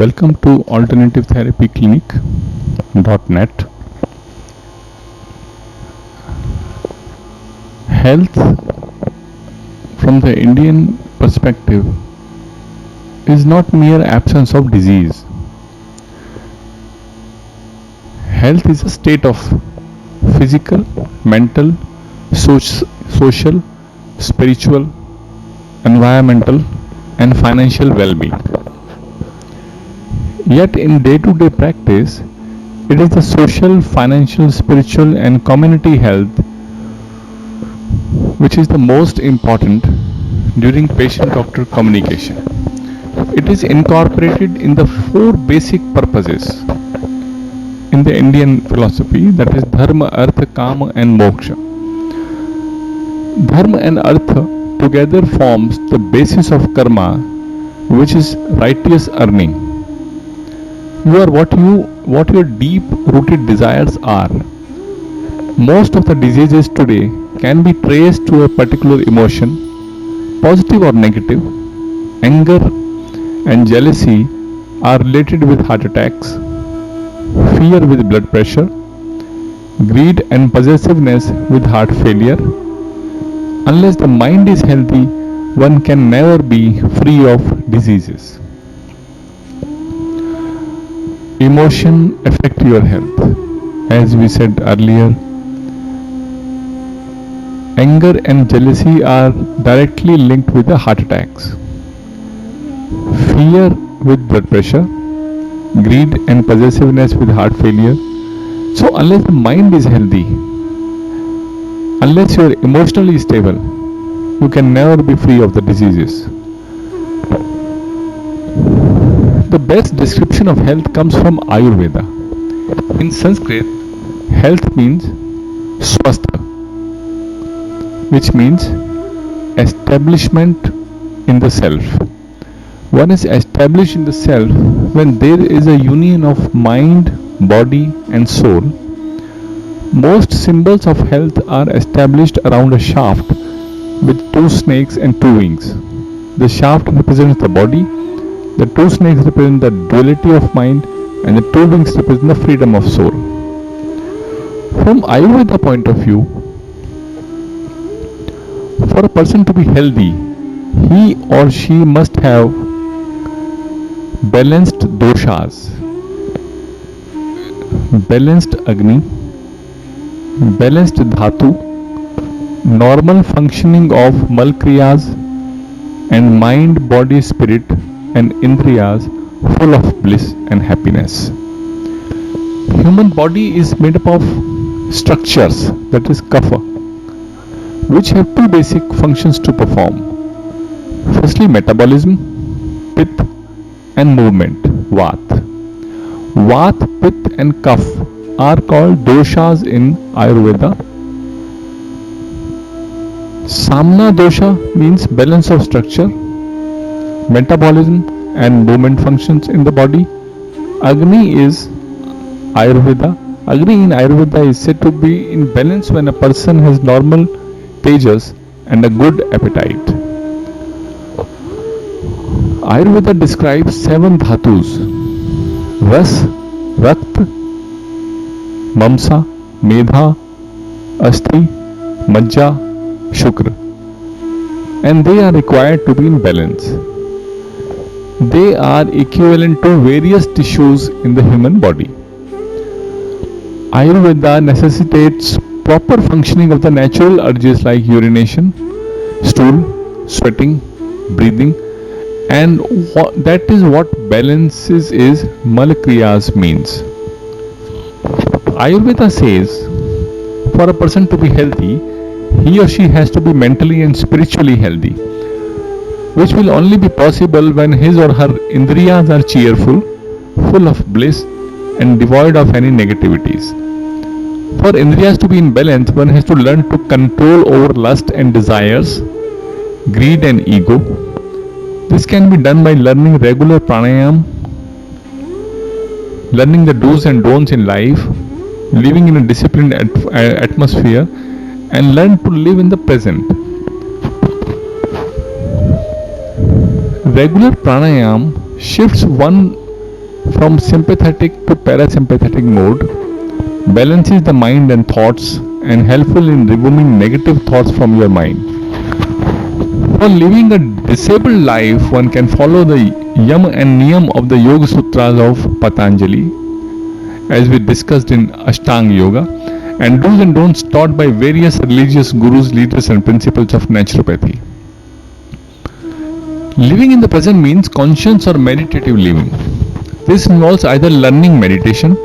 Welcome to alternativetherapyclinic.net. Health from the Indian perspective is not mere absence of disease. Health is a state of physical, mental, social, spiritual, environmental, and financial well-being. Yet in day-to-day practice, it is the social, financial, spiritual, and community health which is the most important during patient-doctor communication. It is incorporated in the four basic purposes in the Indian philosophy, that is Dharma, Artha, Kama, and Moksha. Dharma and Artha together forms the basis of karma, which is righteous earning. You are what your deep rooted desires are. Most of the diseases today can be traced to a particular emotion, positive or negative. Anger and jealousy are related with heart attacks, fear with blood pressure, greed and possessiveness with heart failure. Unless the mind is healthy, one can never be free of diseases. Emotion affect your health. As we said earlier, anger and jealousy are directly linked with the heart attacks. Fear with blood pressure, greed and possessiveness with heart failure. So unless the mind is healthy, unless you are emotionally stable, you can never be free of the diseases. The best description of health comes from Ayurveda. In Sanskrit, health means swastha, which means establishment in the self. One is established in the self when there is a union of mind, body, and soul. Most symbols of health are established around a shaft with two snakes and two wings. The shaft represents the body, the two snakes represent the duality of mind, and the two wings represent the freedom of soul. From Ayurveda point of view, for a person to be healthy, he or she must have balanced doshas, balanced Agni, balanced Dhatu, normal functioning of Malkriyas, and mind, body, spirit, and Indriyas full of bliss and happiness. Human body is made up of structures, that is kapha, which have two basic functions to perform. Firstly, metabolism, pith, and movement, vata. Vata, pith, and kapha are called doshas in Ayurveda. Samna dosha means balance of structure, metabolism, and movement functions in the body. Agni is Ayurveda. Agni in Ayurveda is said to be in balance when a person has normal tejas and a good appetite. Ayurveda describes 7 dhatus: Ras, Rakt, Mamsa, Medha, Asti, Majja, Shukra, and they are required to be in balance. They are equivalent to various tissues in the human body. Ayurveda necessitates proper functioning of the natural urges like urination, stool, sweating, breathing, and that is what balances is Malakriyas means. Ayurveda says for a person to be healthy, he or she has to be mentally and spiritually healthy, which will only be possible when his or her Indriyas are cheerful, full of bliss, and devoid of any negativities. For Indriyas to be in balance, one has to learn to control over lust and desires, greed and ego. This can be done by learning regular pranayam, learning the do's and don'ts in life, living in a disciplined atmosphere, and learn to live in the present. Regular pranayam shifts one from sympathetic to parasympathetic mode, balances the mind and thoughts, and helpful in removing negative thoughts from your mind. For living a disabled life, one can follow the yam and niyam of the Yoga Sutras of Patanjali, as we discussed in Ashtanga Yoga, and do's and don'ts taught by various religious gurus, leaders, and principles of naturopathy. Living in the present means conscious or meditative living. This involves either learning meditation,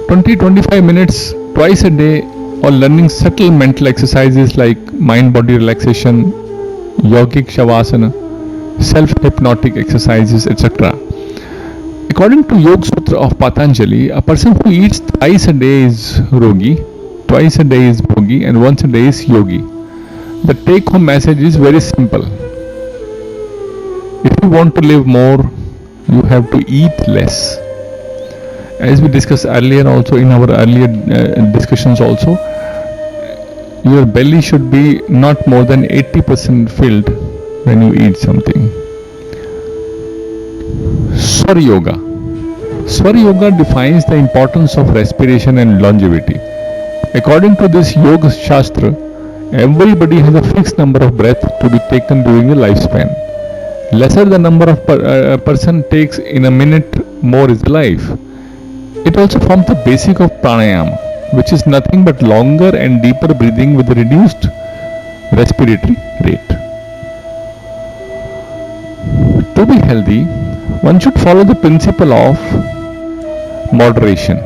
20-25 minutes twice a day, or learning subtle mental exercises like mind-body relaxation, yogic shavasana, self-hypnotic exercises, etc. According to Yoga Sutra of Patanjali, a person who eats thrice a day is Rogi, twice a day is Bhogi, and once a day is Yogi. The take-home message is very simple. If you want to live more, you have to eat less. As we discussed earlier also in our earlier discussions also, your belly should be not more than 80% filled when you eat something. Swar Yoga. Swar Yoga defines the importance of respiration and longevity. According to this Yoga Shastra, everybody has a fixed number of breaths to be taken during a lifespan. Lesser the number of a person takes in a minute, more is life. It also forms the basic of pranayama, which is nothing but longer and deeper breathing with a reduced respiratory rate. To be healthy, one should follow the principle of moderation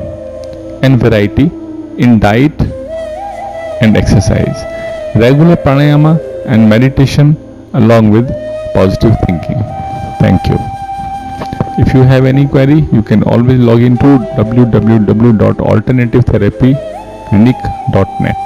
and variety in diet and exercise, regular pranayama and meditation, along with positive thinking. Thank you. If you have any query, you can always log into www.alternativetherapyclinic.net.